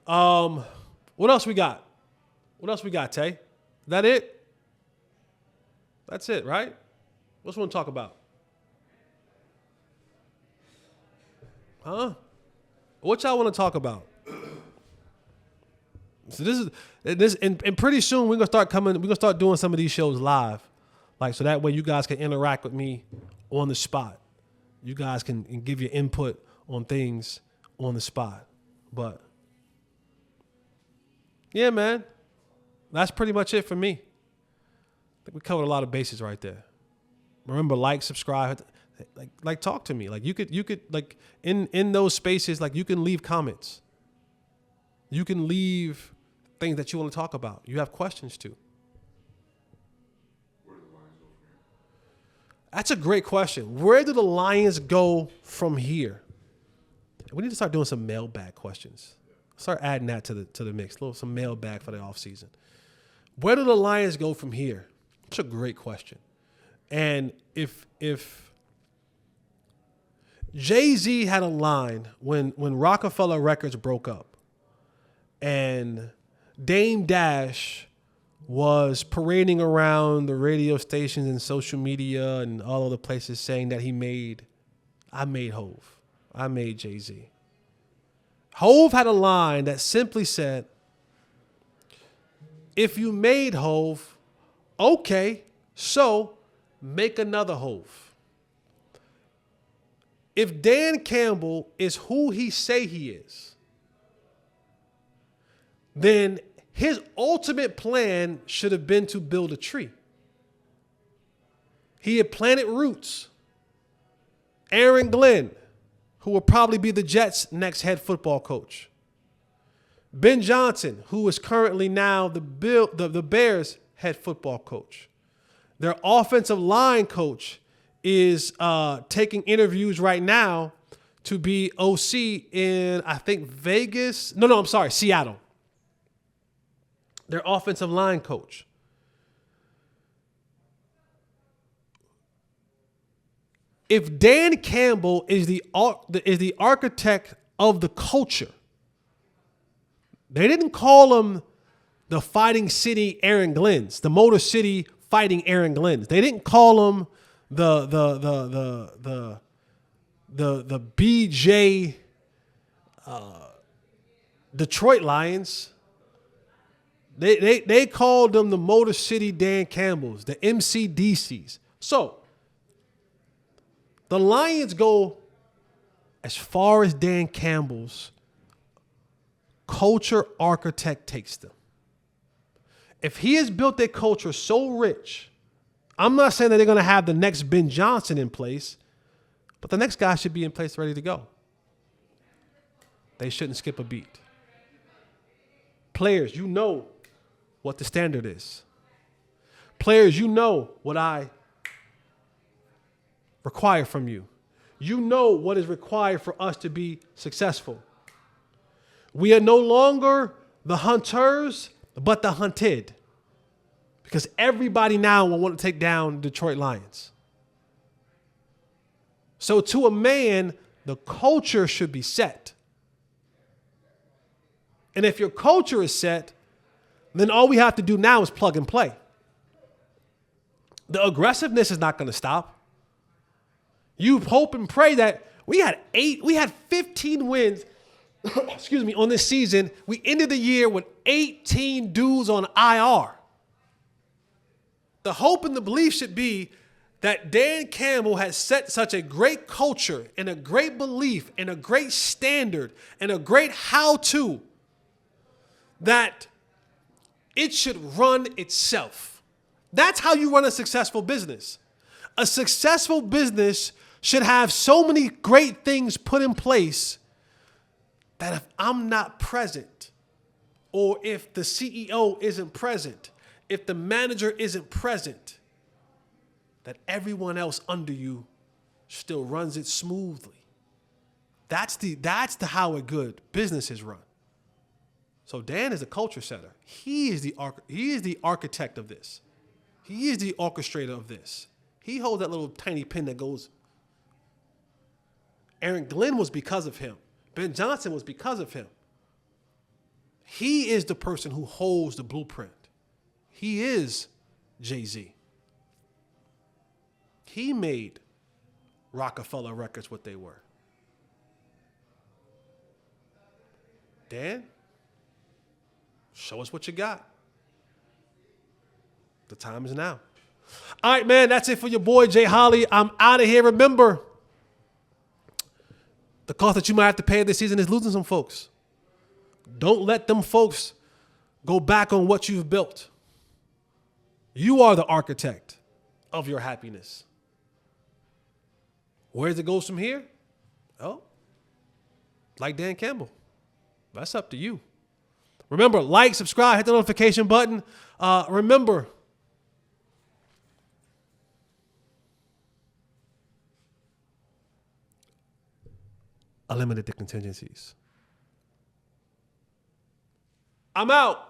What else we got? What else we got, Tay? Is that it? That's it, right? What's we want to talk about? Huh? What y'all want to talk about? So and pretty soon we're gonna start doing some of these shows live, like so that way you guys can interact with me on the spot. You guys can give your input on things on the spot. But yeah, man, that's pretty much it for me. I think we covered a lot of bases right there. Remember, like, subscribe, like talk to me. Like you could like in those spaces, like you can leave comments. You can leave things that you want to talk about. You have questions too. Where do the Lions go from here? That's a great question. Where do the Lions go from here? We need to start doing some mailbag questions. Start adding that to the mix. Some mailbag for the offseason. Where do the Lions go from here? That's a great question. And if Jay-Z had a line when Rockefeller Records broke up, and Dame Dash was parading around the radio stations and social media and all other places saying that I made Hove. I made Jay-Z. Hove had a line that simply said, if you made Hove, okay, so make another Hove. If Dan Campbell is who he say he is, then his ultimate plan should have been to build a tree. He had planted roots. Aaron Glenn, who will probably be the Jets' next head football coach. Ben Johnson, who is currently now the Bears' head football coach. Their offensive line coach is taking interviews right now to be OC in, I think, Vegas. No, I'm sorry, Seattle. Their offensive line coach. If Dan Campbell is the architect of the culture, they didn't call him the Fighting City Aaron Glenns, the Motor City Fighting Aaron Glenns. They didn't call him the BJ Detroit Lions. They called them the Motor City Dan Campbells, the MCDCs. So the Lions go as far as Dan Campbell's culture architect takes them. If he has built their culture so rich, I'm not saying that they're going to have the next Ben Johnson in place, but the next guy should be in place ready to go. They shouldn't skip a beat. Players, you know what the standard is. Players, you know what I require from you. You know what is required for us to be successful. We are no longer the hunters, but the hunted. Because everybody now will want to take down Detroit Lions. So to a man, the culture should be set. And if your culture is set, then all we have to do now is plug and play. The aggressiveness is not going to stop. You hope and pray that we had 15 wins, on this season. We ended the year with 18 dudes on IR. The hope and the belief should be that Dan Campbell has set such a great culture and a great belief and a great standard and a great how-to that it should run itself. That's how you run a successful business. A successful business should have so many great things put in place that if I'm not present, or if the CEO isn't present, if the manager isn't present, that everyone else under you still runs it smoothly. That's how a good business is run. So Dan is the culture setter. He is the architect of this. He is the orchestrator of this. He holds that little tiny pin that goes. Aaron Glenn was because of him. Ben Johnson was because of him. He is the person who holds the blueprint. He is Jay-Z. He made Rockefeller Records what they were. Dan, show us what you got. The time is now. All right, man, that's it for your boy, Jay Holley. I'm out of here. Remember, the cost that you might have to pay this season is losing some folks. Don't let them folks go back on what you've built. You are the architect of your happiness. Where does it go from here? Oh, like Dan Campbell. That's up to you. Remember, like, subscribe, hit the notification button. Remember, eliminate the contingencies. I'm out.